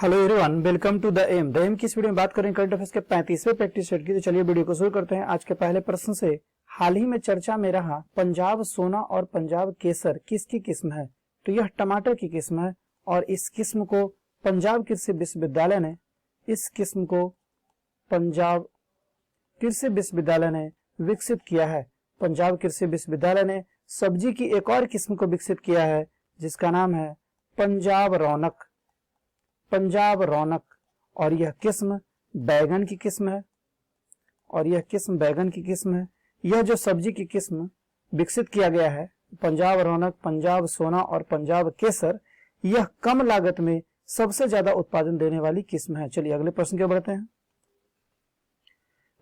Hello everyone, welcome to the M की इस video में बात करें करंट अफेयर्स के 35वें प्रैक्टिस सेट की। तो चलिए वीडियो को शुरू करते हैं। आज के पहले प्रश्न से, हाल ही में चर्चा में रहा पंजाब सोना और पंजाब केसर किसकी किस्म है? तो यह टमाटर की किस्म है और इस किस्म को पंजाब कृषि विश्वविद्यालय ने विकसित किया है। पंजाब कृषि विश्वविद्यालय ने सब्जी की एक और किस्म को विकसित किया है जिसका नाम है पंजाब रौनक और यह किस्म बैगन की किस्म है। यह जो सब्जी की किस्म विकसित किया गया है पंजाब रौनक, पंजाब सोना और पंजाब केसर, यह कम लागत में सबसे ज्यादा उत्पादन देने वाली किस्म है। चलिए अगले प्रश्न की ओर बढ़ते हैं।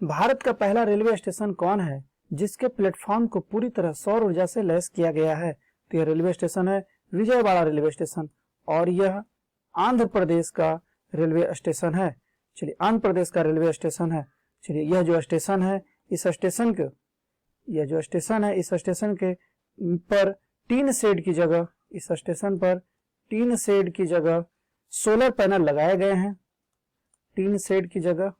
भारत का पहला रेलवे स्टेशन कौन है जिसके प्लेटफॉर्म को पूरी तरह सौर ऊर्जा से लैस किया गया है? तो यह रेलवे स्टेशन है विजयवाड़ा रेलवे स्टेशन और यह आंध्र प्रदेश का रेलवे स्टेशन है। चलिए आंध्र प्रदेश का रेलवे स्टेशन है। चलिए यह जो स्टेशन है इस स्टेशन के पर टीन शेड की जगह सोलर पैनल लगाए गए हैं। टीन शेड की जगह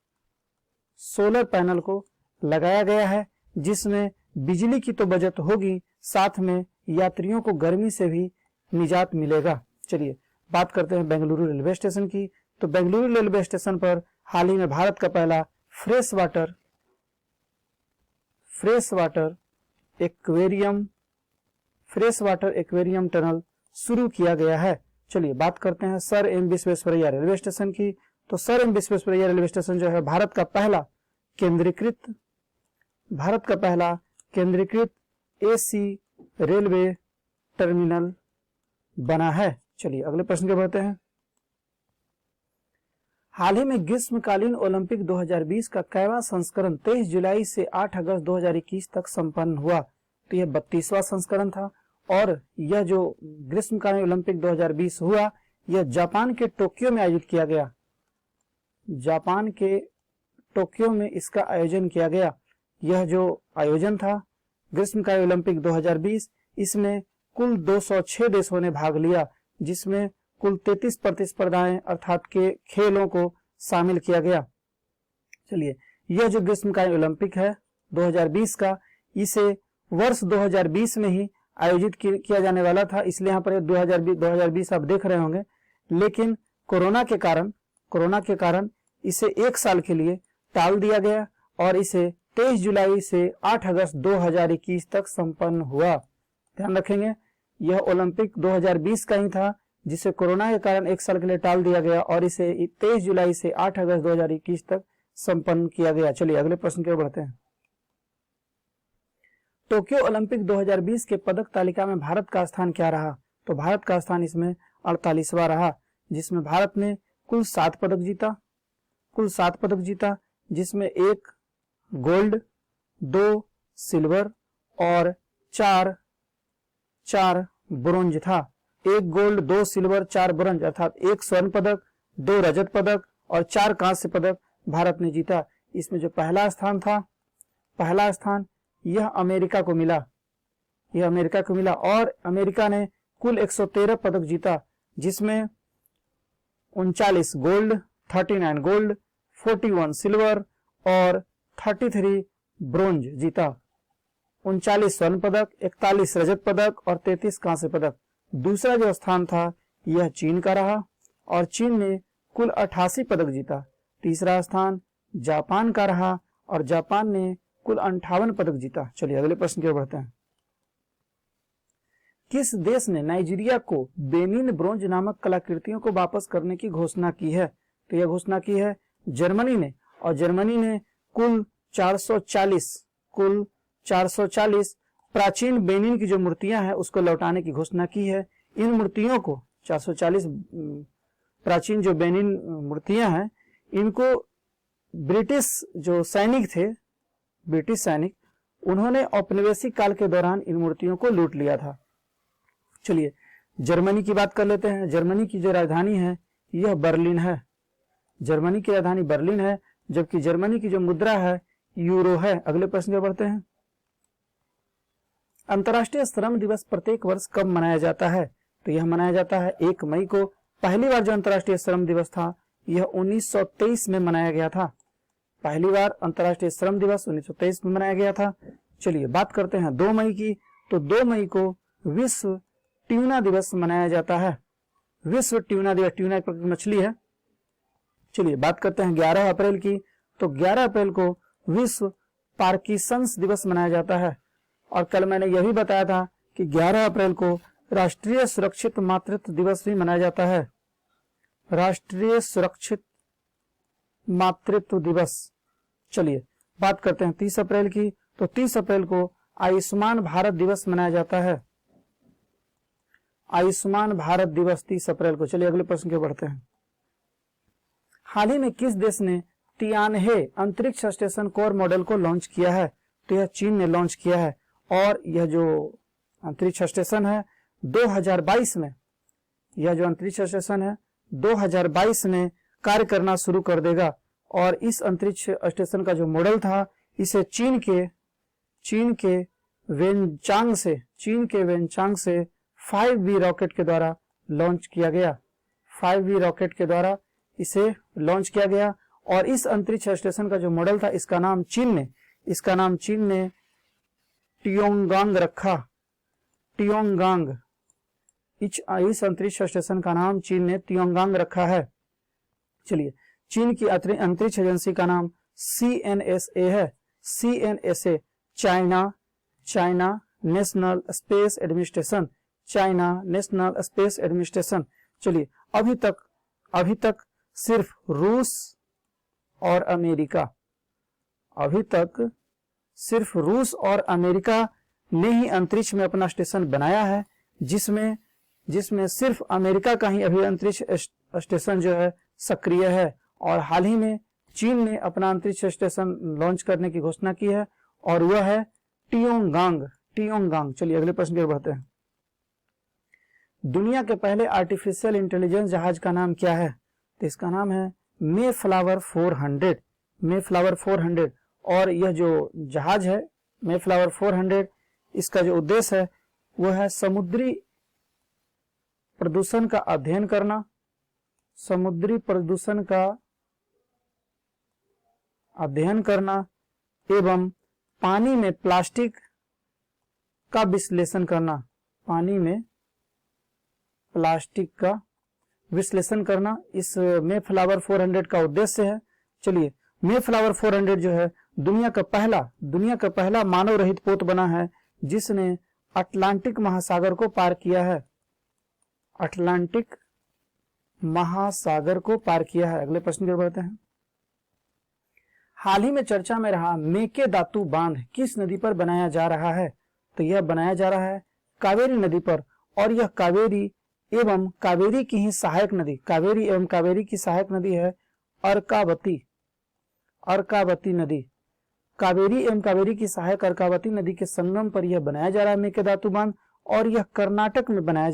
सोलर पैनल को लगाया गया है जिसमें बिजली की तो बचत होगी, साथ में यात्रियों को गर्मी से भी निजात मिलेगा। चलिए बात करते हैं बेंगलुरु रेलवे स्टेशन की। तो बेंगलुरु रेलवे स्टेशन पर हाल ही में भारत का पहला फ्रेश वाटर एक्वेरियम टनल शुरू किया गया है। चलिए बात करते हैं sir M Visvesvaraya railway station की। तो sir M Visvesvaraya railway station जो है भारत का पहला केंद्रीकृत एसी रेलवे टर्मिनल बना है। चलिए अगले प्रश्न के बढ़ते हैं। हाल ही में ग्रीष्मकालीन ओलंपिक 2020 का कैवा संस्करण 23 जुलाई से 8 अगस्त 2021 तक संपन्न हुआ? तो यह 32वां संस्करण था और यह जो ग्रीष्मकालीन ओलंपिक 2020 हुआ यह जापान के टोक्यो में आयोजित किया गया। जापान के टोक्यो में इसका आयोजन किया गया। यह जो आयोजन था ग्रीष्मकालीन ओलंपिक 2020, इसमें कुल 206 देशों ने भाग लिया जिसमें कुल 33 प्रतिस्पर्धाएं अर्थात के खेलों को शामिल किया गया। चलिए यह जो ग्रीष्मकालीन ओलंपिक है 2020 का, इसे वर्ष 2020 में ही आयोजित किया जाने वाला था, इसलिए यहाँ पर 2020 आप देख रहे होंगे, लेकिन कोरोना के कारण इसे एक साल के लिए टाल दिया गया और इसे 23 जुलाई से 8 अगस्त 2021 तक संपन्न हुआ। ध्यान रखेंगे यह ओलंपिक 2020 का ही था जिसे कोरोना के कारण एक साल के लिए टाल दिया गया और इसे 23 जुलाई से 8 अगस्त 2021 तक संपन्न किया गया। चलिए अगले प्रश्न की ओर बढ़ते हैं। टोक्यो ओलंपिक 2020 के पदक तालिका में भारत का स्थान क्या रहा? तो भारत का स्थान इसमें 48वां रहा, जिसमें भारत ने कुल 7 पदक जीता जिसमें 1 गोल्ड, 2 सिल्वर और 4 ब्रोंज था। 1 गोल्ड, 2 सिल्वर, 4 ब्रोंज अर्थात 1 स्वर्ण पदक, 2 रजत पदक और 4 कांस्य पदक भारत ने जीता। इसमें जो पहला स्थान यह अमेरिका को मिला और अमेरिका ने कुल 113 पदक जीता जिसमें 39 गोल्ड, 39 गोल्ड, 41 सिल्वर और 33 ब्रोंज जीता। 39 स्वर्ण पदक, 41 रजत पदक और 33 कांस्य पदक। दूसरा जो स्थान था यह चीन का रहा और चीन ने कुल 88 पदक जीता। तीसरा स्थान जापान का रहा और जापान ने कुल 58 पदक जीता। चलिए अगले प्रश्न की ओर बढ़ते हैं। किस देश ने नाइजीरिया को बेनिन ब्रोंज नामक कलाकृतियों को वापस करने की घोषणा की है? तो यह घोषणा की है जर्मनी ने, और जर्मनी ने कुल 440 प्राचीन बेनिन की जो मूर्तियां हैं उसको लौटाने की घोषणा की है। इन मूर्तियों को 440 प्राचीन जो बेनिन मूर्तियां हैं इनको ब्रिटिश सैनिक उन्होंने औपनिवेशिक काल के दौरान इन मूर्तियों को लूट लिया था। चलिए जर्मनी की बात कर लेते हैं। जर्मनी की जो राजधानी है यह बर्लिन है। जर्मनी की राजधानी बर्लिन है, जबकि जर्मनी की जो मुद्रा है यूरो है। अगले प्रश्न पर बढ़ते हैं। अंतर्राष्ट्रीय श्रम दिवस प्रत्येक वर्ष कब मनाया जाता है? तो यह मनाया जाता है 1 मई को पहली बार जो अंतर्राष्ट्रीय श्रम दिवस था यह 1923 में मनाया गया था। पहली बार अंतर्राष्ट्रीय श्रम दिवस 1923 में मनाया गया था। चलिए बात करते हैं 2 मई की। तो 2 मई को विश्व ट्यूना दिवस मनाया जाता है। विश्व ट्यूना दिवस, ट्यूना एक प्रकार की मछली है। चलिए बात करते हैं 11 अप्रैल की। तो 11 अप्रैल को विश्व पार्किंसंस दिवस मनाया जाता है। और कल मैंने यह भी बताया था कि 11 अप्रैल को राष्ट्रीय सुरक्षित मातृत्व दिवस भी मनाया जाता है। राष्ट्रीय सुरक्षित मातृत्व दिवस। चलिए बात करते हैं 30 अप्रैल की। तो 30 अप्रैल को आयुष्मान भारत दिवस मनाया जाता है। आयुष्मान भारत दिवस 30 अप्रैल को। चलिए अगले प्रश्न की ओर बढ़ते हैं। हाल ही में किस देश ने तियानहे अंतरिक्ष स्टेशन कोर मॉडल को लॉन्च किया है? तो यह चीन ने लॉन्च किया है। और यह जो अंतरिक्ष स्टेशन है 2022 में, यह जो अंतरिक्ष स्टेशन है 2022 में कार्य करना शुरू कर देगा। और इस अंतरिक्ष स्टेशन का जो मॉडल था इसे चीन के वेनचांग से 5V रॉकेट के द्वारा लॉन्च किया गया। 5V रॉकेट के द्वारा इसे लॉन्च किया गया। और इस अंतरिक्ष स्टेशन का जो मॉडल था इसका नाम चीन ने टियोंगगांग रखा। टियोंगगांग, इस अंतरिक्ष स्टेशन का नाम चीन ने टियोंगगांग रखा है। चलिए चीन की अंतरिक्ष एजेंसी का नाम CNSA है। CNSA China national space administration. China national space administration. चलिए अभी तक सिर्फ रूस और अमेरिका ने ही अंतरिक्ष में अपना स्टेशन बनाया है, जिसमें सिर्फ अमेरिका का ही अभी अंतरिक्ष स्टेशन जो है सक्रिय है। और हाल ही में चीन ने अपना अंतरिक्ष स्टेशन लॉन्च करने की घोषणा की है और वह है टियोंगगांग। चलिए अगले प्रश्न की ओर बढ़ते हैं। दुनिया के पहले आर्टिफिशियल इंटेलिजेंस जहाज का नाम क्या है? तो इसका नाम है मेफ्लावर 400। और यह जो जहाज है मेफ्लावर 400, इसका जो उद्देश्य है वह है समुद्री प्रदूषण का अध्ययन करना, एवं पानी में प्लास्टिक का विश्लेषण करना। इस मेफ्लावर 400 का उद्देश्य है। चलिए मेफ्लावर 400 जो है दुनिया का पहला मानव रहित पोत बना है जिसने अटलांटिक महासागर को पार किया है। अगले प्रश्न की ओर बढ़ते हैं। हाल ही में चर्चा में रहा मेकेदातु बांध किस नदी पर बनाया जा रहा है? तो यह बनाया जा रहा है कावेरी नदी पर। और यह कावेरी एवं कावेरी की सहायक नदी है अर्कावती नदी। कावेरी एवं कावेरी की सहायक अर्कावती नदी के संगम पर यह बनाया जा रहा है मेकेदातु बांध। और यह कर्नाटक में बनाया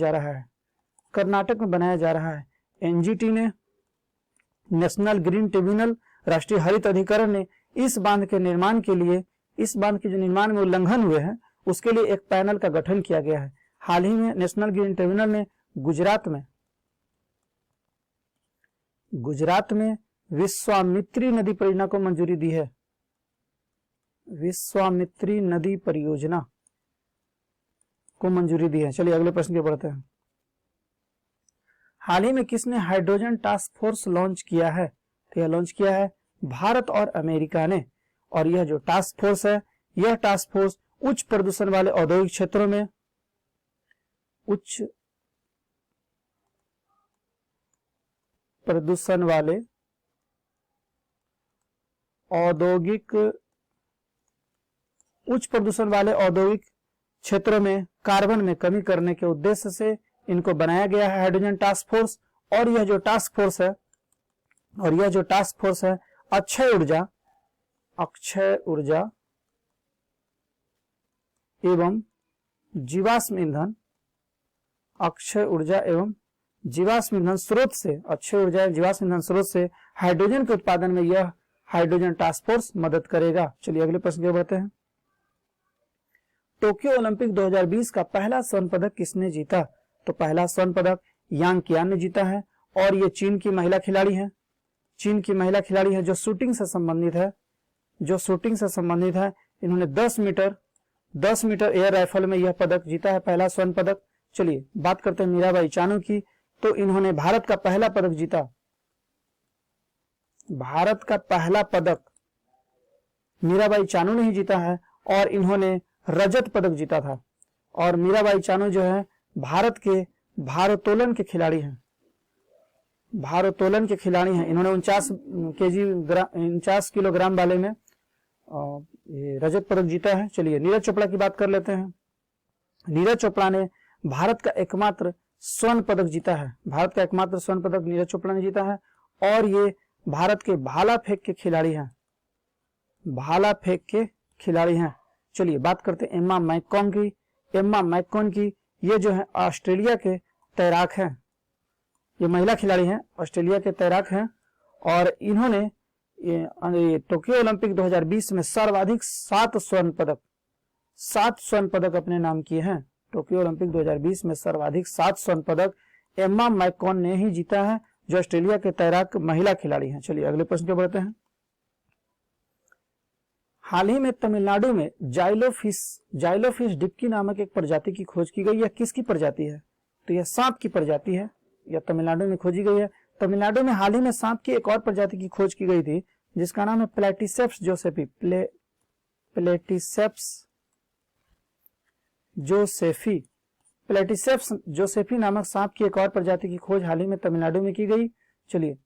जा रहा है। एनजीटी ने, नेशनल ग्रीन ट्रिब्यूनल, राष्ट्रीय हरित अधिकरण ने इस बांध के निर्माण के लिए, इस बांध के जो निर्माण में उल्लंघन हुए हैं उसके लिए एक पैनल का गठन किया गया है। हाल ही में नेशनल ग्रीन ट्रिब्यूनल ने गुजरात में विश्वामित्री नदी परियोजना को मंजूरी दी है। विश्वामित्री नदी परियोजना को मंजूरी दी है। चलिए अगले प्रश्न की ओर बढ़ते हैं। हाल ही में किसने हाइड्रोजन टास्क फोर्स लॉन्च किया है? तो यह लॉन्च किया है भारत और अमेरिका ने। और यह जो टास्क फोर्स है, यह टास्क फोर्स उच्च प्रदूषण वाले औद्योगिक क्षेत्रों में कार्बन में कमी करने के उद्देश्य से इनको बनाया गया है हाइड्रोजन टास्क फोर्स। और यह जो टास्क फोर्स है अक्षय ऊर्जा एवं जीवाश्म ईंधन स्रोत से हाइड्रोजन के उत्पादन में यह हाइड्रोजन टास्क फोर्स मदद करेगा। चलिए अगले प्रश्न की ओर बढ़ते हैं। टोक्यो ओलंपिक 2020 का पहला स्वर्ण पदक किसने जीता? तो पहला स्वर्ण पदक यांग कियान ने जीता है। और ये चीन की महिला खिलाड़ी है, चीन की महिला खिलाड़ी है जो शूटिंग से संबंधित है, जो शूटिंग से संबंधित है। इन्होंने 10 मीटर एयर राइफल में यह पदक जीता है, पहला स्वर्ण पदक। चलिए बात करते हैं मीराबाई चानू की, तो इन्होंने भारत का पहला पदक जीता, भारत का पहला पदक मीराबाई चानू ने ही जीता है और इन्होंने रजत पदक जीता था। और मीराबाई चानू जो है भारत के भारोत्तोलन के खिलाड़ी हैं, भारोत्तोलन के खिलाड़ी हैं। इन्होंने 49 किलोग्राम वाले में रजत पदक जीता है। चलिए नीरज चोपड़ा की बात कर लेते हैं। नीरज चोपड़ा ने भारत का एकमात्र स्वर्ण पदक जीता है, भारत का एकमात्र स्वर्ण पदक नीरज चोपड़ा ने जीता है। और ये भारत के भाला फेंक के खिलाड़ी हैं, भाला फेंक के खिलाड़ी हैं। चलिए बात करते हैं एम्मा मैककॉन की। एम्मा मैककॉन की ये जो है ऑस्ट्रेलिया के तैराक हैं, ये महिला खिलाड़ी हैं, ऑस्ट्रेलिया के तैराक हैं। और इन्होंने टोक्यो ओलंपिक 2020 में सर्वाधिक 7 स्वर्ण पदक अपने नाम किए हैं। टोक्यो ओलंपिक 2020 में सर्वाधिक 7 स्वर्ण पदक एम्मा मैककॉन ने ही जीता है, जो ऑस्ट्रेलिया के तैराक महिला खिलाड़ी हैं। चलिए अगले प्रश्न पे बढ़ते हैं। हाल ही में तमिलनाडु में जाइलोफिश डिप्की नामक एक प्रजाति की खोज की गई। यह किसकी प्रजाति है? तो यह सांप की प्रजाति है, यह तमिलनाडु में खोजी गई है। तमिलनाडु में हाल ही में सांप की एक और प्रजाति की खोज की गई थी जिसका नाम है प्लेटिसेप्स जोसेफी। प्लेटिसेप्स जोसेफी नामक सांप की एक और प्रजाति की खोज हाल ही में तमिलनाडु में की गई। चलिए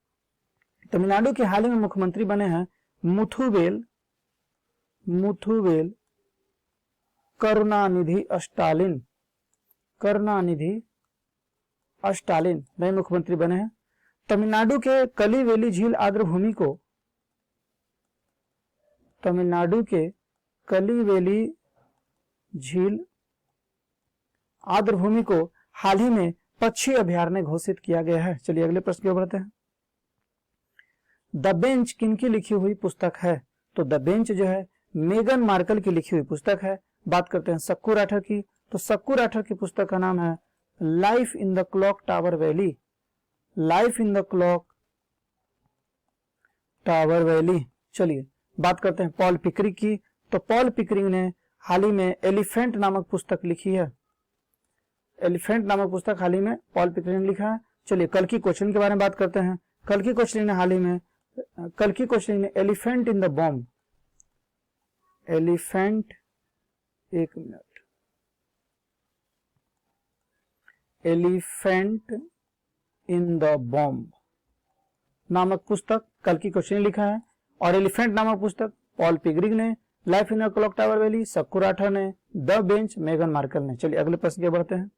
तमिलनाडु के हाल ही में मुख्यमंत्री बने हैं मुथुवेल करुणानिधि अस्टालिन नए मुख्यमंत्री बने हैं। तमिलनाडु के कलिवेली झील आर्द्रभूमि को हाल ही में पक्षी अभयारण्य घोषित किया गया है। चलिए अगले प्रश्न की ओर बढ़ते हैं। द बेंच किनकी लिखी हुई पुस्तक है? तो द बेंच जो है मेगन मार्कल की लिखी हुई पुस्तक है। बात करते हैं सक्कू राठर की, तो सक्कू राठर की पुस्तक का नाम है life in the Clock Tower valley. चलिए बात करते हैं पॉल पिकरिंग की, तो पॉल पिकरिंग ने हाल ही में एलिफेंट नामक पुस्तक लिखी है। एलिफेंट नामक पुस्तक हाल ही में पॉल पिकरिंग ने लिखा है। चलिए कल्कि कोचलिन के बारे में बात करते हैं। कल्कि कोचलिन ने elephant in the bomb, elephant in the bomb नामक पुस्तक कल्कि कोचलिन ने लिखा है। और एलिफेंट नामक पुस्तक पॉल पिकरिंग ने, Life in the Clock Tower Valley Shakoor Rather ने, द बेंच मेगन मार्कल ने। चलिए अगले प्रश्न के बढ़ते हैं।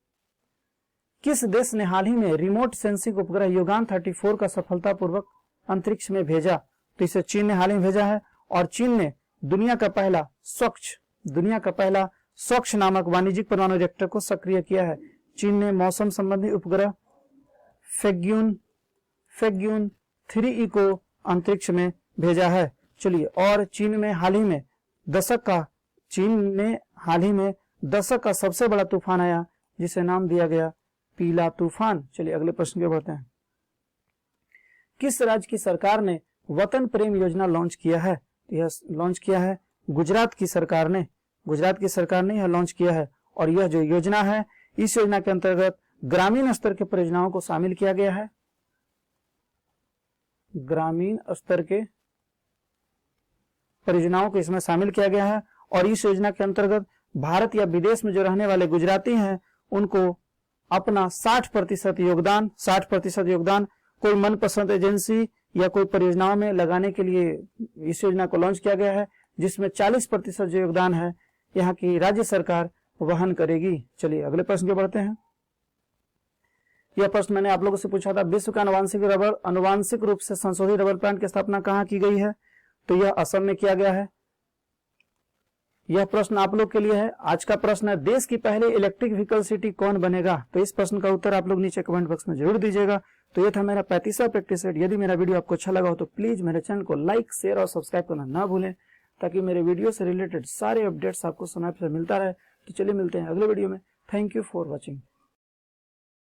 किस देश ने हाल ही में रिमोट सेंसिंग उपग्रह युगान 34 का सफलतापूर्वक अंतरिक्ष में भेजा? तो इसे चीन ने हाल ही में भेजा है। और चीन ने दुनिया का पहला स्वच्छ नामक वाणिज्यिक परमाणु रिएक्टर को सक्रिय किया है। चीन ने मौसम संबंधी उपग्रह फेग्यून 3E को अंतरिक्ष में भेजा है। चलिए और चीन ने हाल ही में दशक का सबसे बड़ा तूफान आया जिसे नाम दिया गया पीला तूफान। चलिए अगले प्रश्न की ओर बढ़ते हैं। किस राज्य की सरकार ने वतन प्रेम योजना लॉन्च किया है? यह लॉन्च किया है गुजरात की सरकार ने यह लॉन्च किया है। और यह जो योजना है, इस योजना के अंतर्गत ग्रामीण स्तर के परियोजनाओं को शामिल किया गया है। ग्रामीण स्तर के परियोजनाओं को इसमें शामिल किया गया है। और इस योजना के अंतर्गत भारत या विदेश में जो रहने वाले गुजराती हैं उनको अपना 60% योगदान कोई मनपसंद एजेंसी या कोई परियोजनाओं में लगाने के लिए इस योजना को लॉन्च किया गया है, जिसमें 40% जो योगदान है यहाँ की राज्य सरकार वहन करेगी। चलिए अगले प्रश्न के बढ़ते हैं। यह प्रश्न मैंने आप लोगों से पूछा था, विश्व का अनुवांशिक रूप से संशोधित रबर प्लांट की स्थापना कहाँ की गई है? तो यह असम में किया गया है। यह प्रश्न आप लोग के लिए है। आज का प्रश्न है, देश की पहली इलेक्ट्रिक व्हीकल सिटी कौन बनेगा? तो इस प्रश्न का उत्तर आप लोग नीचे कमेंट बॉक्स में जरूर दीजिएगा। तो यह था मेरा 35वां प्रैक्टिस सेट। यदि मेरा वीडियो आपको अच्छा लगा हो तो प्लीज मेरे चैनल को लाइक, शेयर और सब्सक्राइब करना ना भूलें, ताकि मेरे वीडियो से रिलेटेड सारे अपडेट्स आपको समय पर मिलता रहे। तो चलिए मिलते हैं अगले वीडियो में। Thank you for watching.